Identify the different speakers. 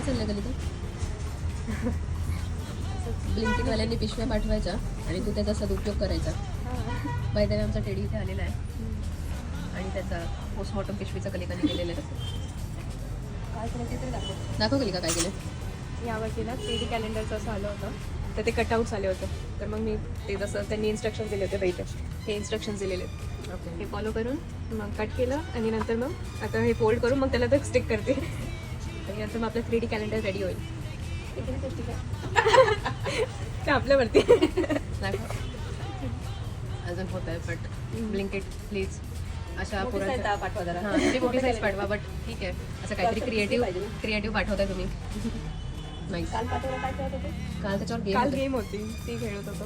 Speaker 1: चाललंय गली तर ब्लिंकिटवाल्यांनी पिशव्या पाठवायच्या आणि तू त्याचा सदुपयोग करायचा. बाय द वे आमचा टेडी इथे आलेला आहे आणि त्याचा पोस्टमॉर्टम पिशवीचा कलिकाने केलेलं आहे.
Speaker 2: काय करायचं तरी
Speaker 1: दाखव कलिका काय केलं.
Speaker 2: यावरती ना 3D कॅलेंडरचं असं आलं होतं, तर ते कटआउट्स आले होते. तर मग मी ते जसं त्यांनी इन्स्ट्रक्शन दिले होते बाईचे, हे इन्स्ट्रक्शन दिलेले आहेत.
Speaker 1: ओके.
Speaker 2: हे फॉलो करून मग कट केलं आणि नंतर मग आता हे फोल्ड करून मग त्याला तर स्टिक करते आणि नंतर मग आपलं 3D कॅलेंडर रेडी होईल. ते आपल्यावरती.
Speaker 1: दाखव. अजून होत आहे बट ब्लिंकिट प्लीज अशा पुराच्या
Speaker 2: पाठवा जरा.
Speaker 1: हां ते मोठी साईज पाठवा बट ठीक आहे. असं काहीतरी क्रिएटिव्ह पाठवताय तुम्ही. नाही
Speaker 2: काल पाठवलं काय करत होते?
Speaker 1: काल त्याच्यावर
Speaker 2: काल
Speaker 1: गेम
Speaker 2: गेम होती ती खेळत होतो.